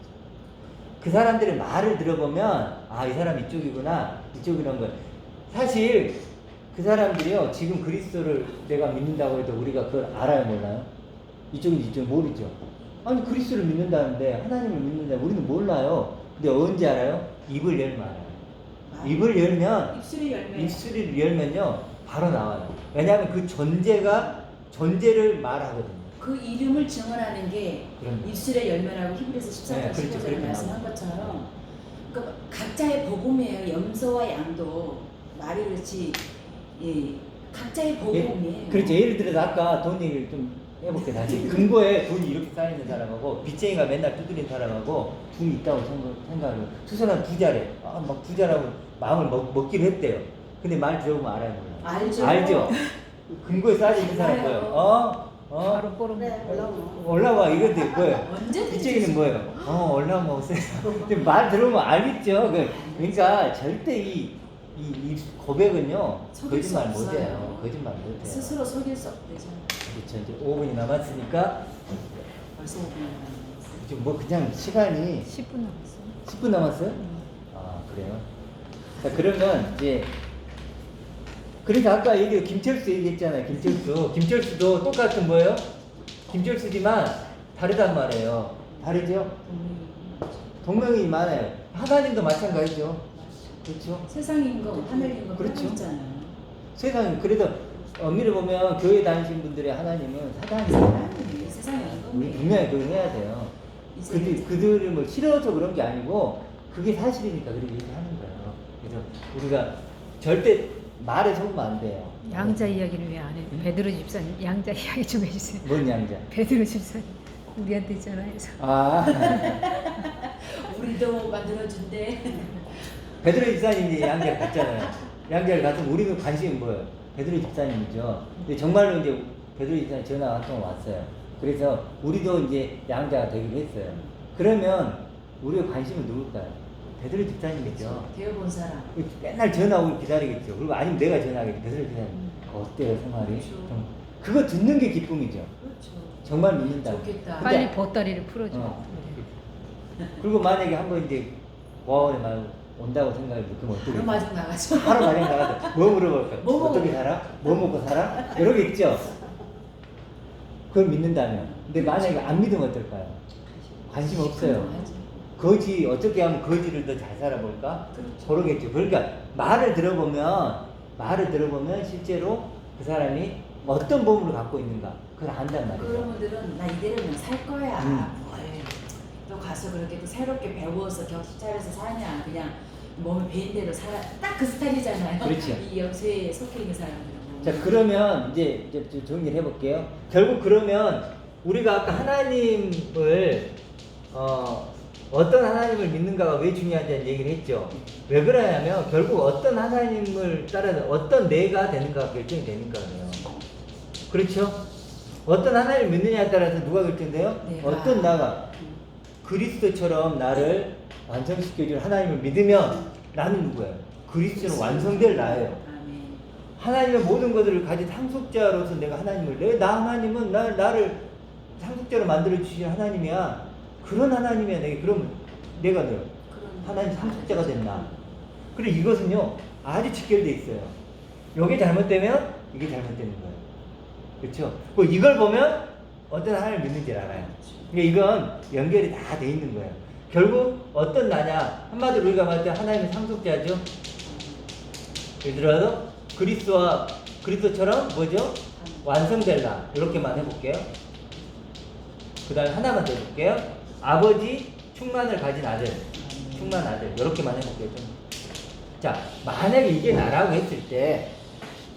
그 사람들의 말을 들어보면 아, 이 사람 이쪽이구나. 이쪽이란 거. 사실 그 사람들이요. 지금 그리스도를 내가 믿는다고 해도 우리가 그걸 알아요, 몰라요? 이쪽인지 이쪽인지 모르죠. 아니 그리스도를 믿는다는데 하나님을 믿는다 우리는 몰라요. 근데 언제 알아요? 입을 열면 알아요. 입을 열면 입술이 열매. 입술을 열면요 바로 나와요. 왜냐하면 그 존재를 말하거든요. 그 이름을 증언하는 게 그럼요. 입술의 열매라고 히브리서 14장 네, 그렇죠. 15절에 그렇게 말씀한 나와요. 것처럼 그러니까 각자의 복음이에요. 염소와 양도 말이 그렇지 각자의 복음이에요. 그렇죠. 예를 들어서 아까 돈 얘기를 좀 해볼게 다시. 금고에 돈이 이렇게 쌓이는 사람하고 빚쟁이가 맨날 두드린 사람하고 돈이 있다고 생각을 해요. 두 사람 부자래. 막 부자라고 마음을 먹기로 했대요. 근데 말 들어보면 알아요, 몰라요? 알죠. 알죠. 금고에 쌓여 있는 사람 뭐예요? 바로 꼬름. 네, 올라와 이건데 뭐예요? 언제 빚쟁이는 뭐예요? 올라오면 오세요. 근데 말 들으면 알겠죠. 그러니까 절대 이 고백은요 속일 수 거짓말 없어요. 못해요. 거짓말 못해요. 스스로 속일 수 없대죠. 그렇죠. 이제 5분이 남았으니까 벌써 5분 남았어요. 이제 뭐 그냥 시간이 10분 남았어. 10분 남았어요? 아 그래요? 자 그러면 이제 그래서 아까 김철수 얘기했잖아요. 김철수도 똑같은 거예요. 김철수지만 다르단 말이에요. 다르죠? 동명이 많아요. 하나님도 마찬가지죠. 그렇죠? 세상인 거, 하늘인 거 그렇죠. 있잖아요. 세상에 그래도 엄밀히 보면 교회 다니신 분들의 하나님은 사단이에요. 세상에 우리 분명히 그걸 해야 돼요. 그들을 뭐 싫어서 그런 게 아니고 그게 사실이니까 그렇게 얘기하는 거예요. 그래서 우리가 절대 말에 속으면 안 돼요. 양자 이야기를 왜 안 해? 베드로 집사님 양자 이야기 좀 해주세요. 뭔 양자? 베드로 집사님 우리한테 있잖아요. 아 우리도 만들어준대. 베드로 집사님이 양자를 갔잖아요. 양자를 갔으면 우리는 관심이 뭐예요? 베드로 집사님이죠. 근데 정말로 이제 베드로 집사님 전화가 한 통 왔어요. 그래서 우리도 이제 양자가 되기로 했어요. 그러면 우리가 관심은 누굴까요? 베드로 집사님이죠. 배워본 사람. 맨날 전화 오길 기다리겠죠. 그리고 아니면 내가 전화하겠죠. 베드로 집사님 어때요 생활이? 그렇죠. 그거 듣는 게 기쁨이죠. 그렇죠. 정말 믿는다. 좋겠다. 빨리 보따리를 풀어줘. 그리고 만약에 한번 이제 고아원에 말 온다고 생각해 그러면 어떻게? 바로 마중 나가죠. 하루 만에 나가서 뭐 물어볼까? 뭐 어떻게 먹어? 살아? 뭐 먹고 살아? 이러겠죠. 그걸 믿는다면. 근데 만약에 안 믿으면 어떨까요? 관심 없어요. 거지 어떻게 하면 거지를 더 잘 살아볼까? 그렇죠. 그러겠죠. 그러니까 말을 들어보면 실제로 그 사람이 어떤 몸을 갖고 있는가 그걸 안단 말이에요. 그런 분들은 나 이대로 그냥 살 거야. 뭘. 또 가서 그렇게 또 새롭게 배워서 격식 차려서 사냐. 그냥 몸을 베인 대로 살아. 딱 그 스타일이잖아요. 그렇죠. 이 영세에 속해 있는 사람들은. 자 그러면 이제 좀 정리를 해볼게요. 결국 그러면 우리가 아까 하나님을 어떤 하나님을 믿는가가 왜 중요한지는 얘기를 했죠. 왜 그러냐면 결국 어떤 하나님을 따라서 어떤 내가 되는가가 결정이 되는 거예요. 그렇죠? 어떤 하나님을 믿느냐에 따라서 누가 결정돼요? 내가. 어떤 나가 그리스도처럼 나를 완성시켜줄 하나님을 믿으면 나는 누구예요? 그리스도로 완성될 나예요. 아멘. 하나님의 모든 것들을 가진 상속자로서 내가 하나님을 나 하나님은 나를 상속자로 만들어 주신 하나님이야. 그런 하나님이야. 그럼 내가 그런 하나님 상속자가 됐나? 그리고 이것은요 아주 직결돼 있어요. 이게 잘못되면 이게 잘못되는 거예요. 그렇죠? 이걸 보면 어떤 하나님을 믿는지를 알아요. 그러니까 이건 연결이 다 돼 있는 거예요. 결국 어떤 나냐? 한마디로 우리가 말할 때 하나님의 상속자죠. 예를 들어서 그리스도처럼 뭐죠? 완성될라. 이렇게만 해볼게요. 그 다음에 하나만 더 해볼게요. 아버지 충만을 가진 아들. 충만 아들. 이렇게만 해볼게요. 자, 만약에 이게 나라고 했을 때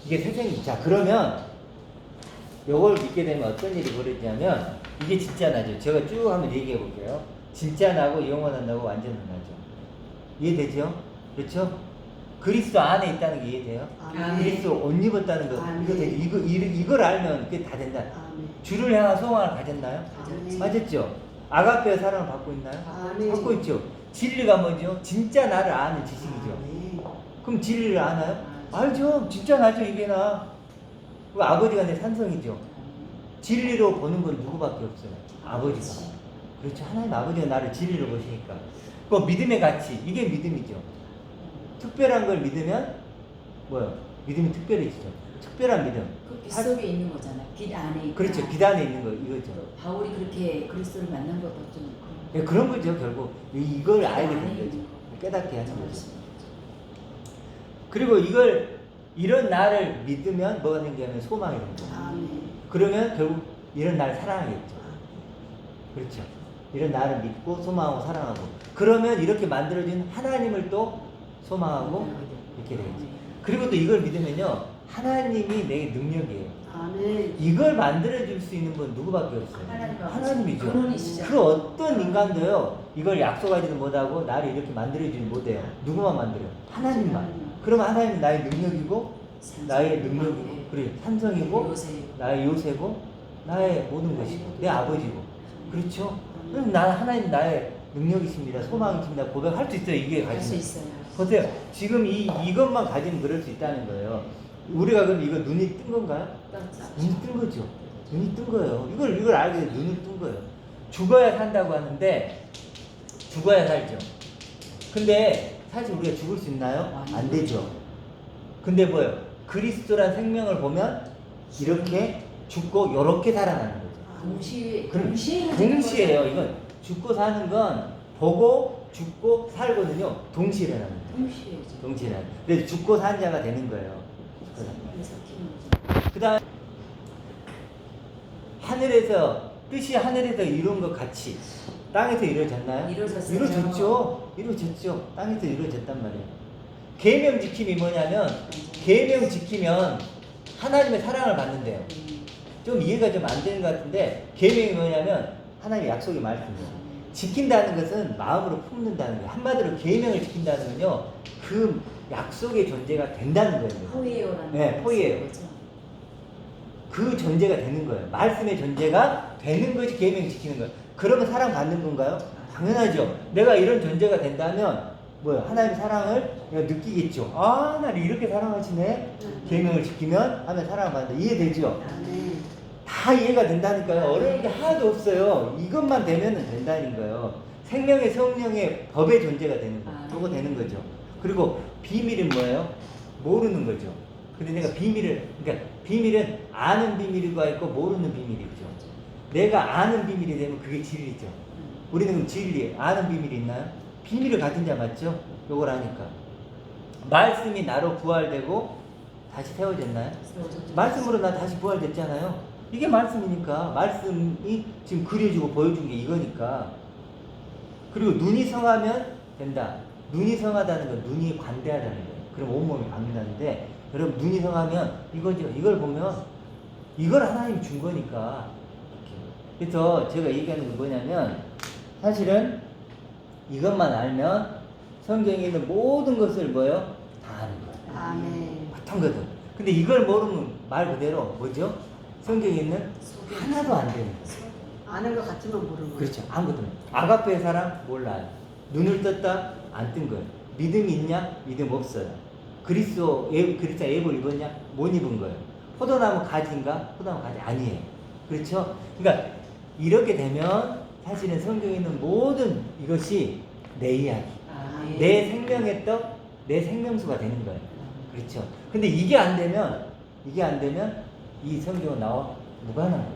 이게 선생님. 자, 그러면 요걸 믿게 되면 어떤 일이 벌어지냐면 이게 진짜 나죠. 제가 쭉 한번 얘기해 볼게요. 진짜 나고 영원한 나고 완전한 나죠. 이해되죠? 그렇죠? 그리스도 안에 있다는 게 이해돼요? 아멘. 그리스도 옷 입었다는 거 아멘. 이거 되죠? 이걸 알면 그게 다 된다. 아멘. 주를 향한 소망을 가졌나요? 아멘. 맞았죠? 아가페의 사랑을 받고 있나요? 아멘. 받고 있죠. 진리가 뭐죠? 진짜 나를 아는 지식이죠. 아멘. 그럼 진리를 아나요? 알죠. 진짜 나죠. 이게 나. 그 아버지가 내 산성이죠. 진리로 보는 건 누구밖에 없어요. 아버지가. 그렇죠. 하나님 아버지가 나를 진리로 보시니까. 그 믿음의 가치. 이게 믿음이죠. 특별한 걸 믿으면 뭐요? 믿음이 특별해지죠. 특별한 믿음. 그빛 속에 있는 거잖아. 빛 안에 있다. 그렇죠. 빛 안에 있는 거 이거죠. 바울이 그렇게 그리스도를 만난 것도 좀 네, 그런 거죠. 결국 이걸 알게 안에 되는 있는 거죠. 거. 깨닫게 하는 거죠. 그리고 이런 나를 믿으면 뭐가 생기냐면 소망이 생겨요. 아멘. 그러면 결국 이런 나를 사랑하겠죠. 그렇죠. 이런 나를 믿고 소망하고 사랑하고 그러면 이렇게 만들어진 하나님을 또 소망하고 이렇게 되겠죠. 그리고 또 이걸 믿으면요 하나님이 내 능력이에요. 아멘. 이걸 만들어줄 수 있는 분 누구밖에 없어요. 하나님이죠. 근원이시죠. 그 어떤 인간도요 이걸 약속하지도 못하고 나를 이렇게 만들어주지 못해요. 누구만 만들어요? 하나님만. 그럼 하나님은 나의 능력이고 나의 능력이고 그래 산성이고 요새 나의 요새고 나의 모든 것이고 내 아버지고 그렇죠? 그럼 하나님 나의 능력이십니다. 소망이십니다. 고백할 수 있어요. 이게 할 수 가지면. 있어요. 보세요. 지금 이것만 가지면 그럴 수 있다는 거예요. 우리가 그럼 이거 눈이 뜬 건가요? 눈이 뜬 거죠. 눈이 뜬 거예요. 이걸 알게 돼서 눈이 뜬 거예요. 죽어야 산다고 하는데 죽어야 살죠. 근데 사실 우리가 죽을 수 있나요? 안 되죠. 근데 뭐예요? 그리스도란 생명을 보면 이렇게 죽고 이렇게 살아나는 거죠. 동시에요. 이건 죽고 사는 건 보고 죽고 살거든요. 동시에 일어나는 거예요. 동시에 일어나는 거예요. 근데 죽고 산 자가 되는 거예요. 그 다음 뜻이 하늘에서 이룬 것 같이 땅에서 이루어졌나요? 이루어졌어요. 이루어졌죠. 땅에서 이루어졌단 말이에요. 계명 지킴이 뭐냐면 계명 지키면 하나님의 사랑을 받는데요. 좀 이해가 좀 안 되는 것 같은데 계명이 뭐냐면 하나님의 약속의 말씀이에요. 지킨다는 것은 마음으로 품는다는 거예요. 한마디로 계명을 지킨다는 건요. 그 약속의 존재가 된다는 거예요. 포이에요라는 네, 포이에요. 거죠. 그 존재가 되는 거예요. 말씀의 존재가 되는 것이 계명을 지키는 거예요. 그러면 사랑 받는 건가요? 당연하죠. 내가 이런 존재가 된다면 뭐요? 하나님의 사랑을 내가 느끼겠죠. 아, 나를 이렇게 사랑하시네. 계명을 지키면 하면 사랑을 받는다. 이해되죠? 아멘. 다 이해가 된다니까요. 어려운 게 하나도 없어요. 이것만 되면 된다는 거예요. 생명의 성령의 법의 존재가 되는 거. 그거 되는 거죠. 그리고 비밀은 뭐예요? 모르는 거죠. 근데 내가 그러니까 비밀은 아는 비밀이가 있고 모르는 비밀이 있죠. 내가 아는 비밀이 되면 그게 진리죠. 우리는 그럼 진리, 아는 비밀이 있나요? 비밀을 가진 자 맞죠? 요걸 하니까. 말씀이 나로 부활되고 다시 세워졌나요? 말씀으로 나 다시 부활됐잖아요. 이게 말씀이니까. 말씀이 지금 그려주고 보여준 게 이거니까. 그리고 눈이 성하면 된다. 눈이 성하다는 건 눈이 관대하다는 거예요. 그럼 온몸이 관대하는데, 여러분 눈이 성하면 이거죠. 이걸 보면 이걸 하나님이 준 거니까. 그래서 제가 얘기하는 건 뭐냐면, 사실은 이것만 알면 성경에 있는 모든 것을 뭐예요? 다 아는 거예요. 아멘. 어떤 거든. 근데 이걸 모르면 말 그대로 뭐죠? 성경에 있는 하나도 안 되는 거예요. 아는 것 같지만 모르는 거. 그렇죠. 아무것도 몰라요. 아가페의 사랑 몰라요. 눈을 떴다 안 뜬 거예요. 믿음이 있냐? 믿음 없어요. 그리스도 예복 입었냐? 못 입은 거예요. 포도나무 가지인가? 포도나무 가지 아니에요. 그렇죠? 그러니까 이렇게 되면 사실은 성경에 있는 모든 이것이 내 이야기, 내 생명의 떡, 내 생명수가 되는 거예요. 그렇죠? 근데 이게 안 되면 이 성경은 나와 무관한 거예요.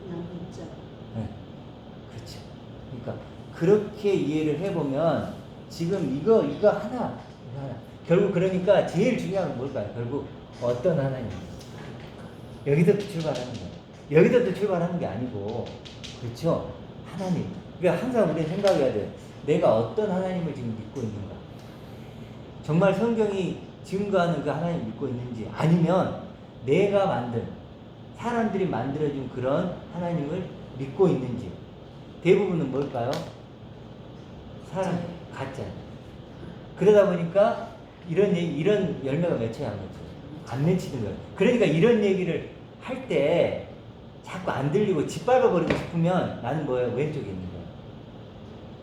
그냥 진짜. 네. 그렇죠. 그러니까 그렇게 이해를 해보면 지금 이거 하나. 결국 그러니까 제일 중요한 건 뭘까요? 결국 어떤 하나님입니까? 여기서부터 출발하는 거예요. 여기서부터 출발하는 게 아니고, 그렇죠? 하나님. 그러니까 항상 우리는 생각해야 돼요. 내가 어떤 하나님을 지금 믿고 있는가? 정말 성경이 증거하는 그 하나님 믿고 있는지, 아니면 내가 만든 사람들이 만들어준 그런 하나님을 믿고 있는지. 대부분은 뭘까요? 사람 가짜. 그러다 보니까 이런 열매가 맺혀야 하는 거죠. 안 맺히는 거예요. 그러니까 이런 얘기를 할 때 자꾸 안 들리고 짓밟아버리고 싶으면 나는 뭐예요? 왼쪽에 있는 거예요.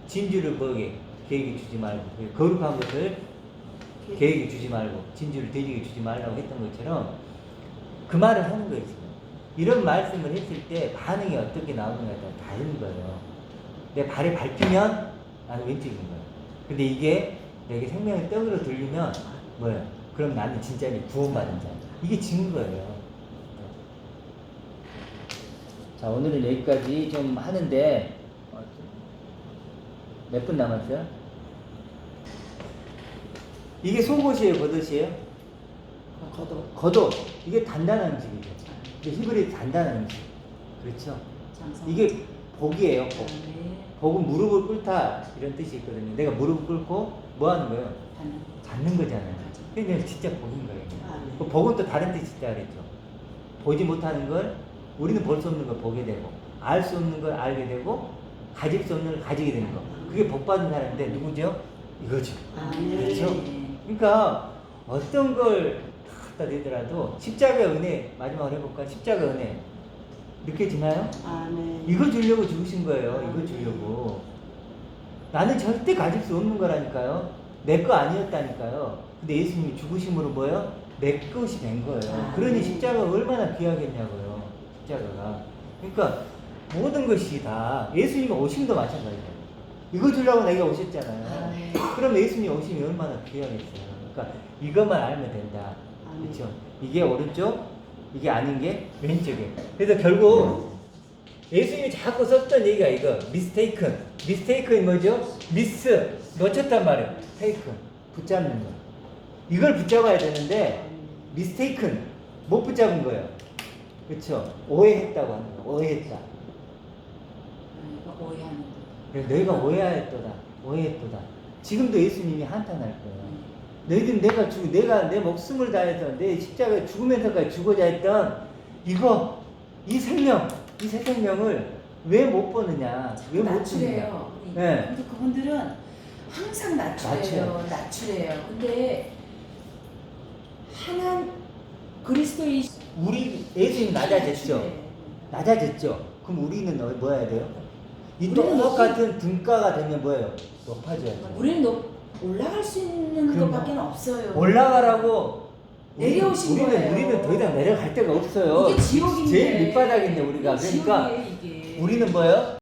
진주를 뭐게 계획에 주지 말고, 거룩한 것을 계획에 주지 말고, 진주를 돼지에게 주지 말라고 했던 것처럼 그 말을 하는 거예요, 지금. 이런 말씀을 했을 때 반응이 어떻게 나오느냐에 따라 다른 거예요. 내 발에 밟히면 나는 왼쪽인 거예요. 근데 이게 내게 생명의 떡으로 들리면 뭐예요? 그럼 나는 진짜 구원받은 자. 이게 증거예요. 자, 오늘은 여기까지 좀 하는데 몇 분 남았어요? 이게 속옷이에요, 겉옷이에요? 겉옷. 이게 단단한 음식이죠. 이게 히브리 단단한 음식. 그렇죠? 이게 복이에요, 복. 복은 무릎을 꿇다 이런 뜻이 있거든요. 내가 무릎을 꿇고 뭐 하는 거예요? 받는 거잖아요. 근데 진짜 복인 거예요. 그 복은 또 다른 뜻이 있다 그랬죠. 보지 못하는 걸 우리는 볼 수 없는 걸 보게 되고, 알 수 없는 걸 알게 되고, 가질 수 없는 걸 가지게 되는 거. 그게 복 받은 사람인데 누구죠? 이거죠. 그렇죠? 그러니까 어떤 걸 갖다 대더라도 십자가 은혜, 마지막으로 해볼까? 십자가 은혜 느껴지나요? 아멘. 이거 주려고 죽으신 거예요. 이거 주려고. 나는 절대 가질 수 없는 거라니까요. 내 거 아니었다니까요. 근데 예수님이 죽으심으로 뭐예요? 내 것이 된 거예요. 그러니 십자가가 얼마나 귀하겠냐고요. 십자가가. 그러니까 모든 것이 다 예수님이 오심도 마찬가지예요. 이거 주려고 내가 오셨잖아요. 그럼 예수님이 오심이 얼마나 귀하겠어요. 그러니까 이것만 알면 된다. 그렇죠? 이게 오른쪽, 이게 아닌 게 왼쪽에. 그래서 결국 예수님이 자꾸 썼던 얘기가 이거 미스테이큰. 미스테이큰이 뭐죠? 미스 놓쳤단 말이에요. 테이큰 붙잡는 거. 이걸 붙잡아야 되는데 미스테이큰 못 붙잡은 거예요. 그렇죠? 오해했다고 하는 거예요. 오해했다. 오해하는 거. 그래서 너희가 오해했도다. 지금도 예수님이 한탄할 거예요. 너희들 내가 내 목숨을 다해서 내 십자가에 죽으면서까지 죽어야 했던 이 생명, 이 새 생명을 왜 못 보느냐? 왜 못 주느냐? 낮추래요. 네. 근데 그분들은 항상 낮추래요. 근데 그리스도의 우리 예수님 낮아졌죠. 낮아졌죠. 그럼 우리는 뭐 해야 돼요? 이 우리는 똑같은 등가가 되면 뭐예요? 높아져야죠. 우리는 올라갈 수 있는 그럼요. 것밖에 없어요. 올라가라고 내려오신 거예요. 우리는 더 이상 내려갈 데가 없어요. 이게 지옥인데. 제일 밑바닥인데 우리가. 이게 그러니까 지옥이에요, 이게. 우리는 뭐예요?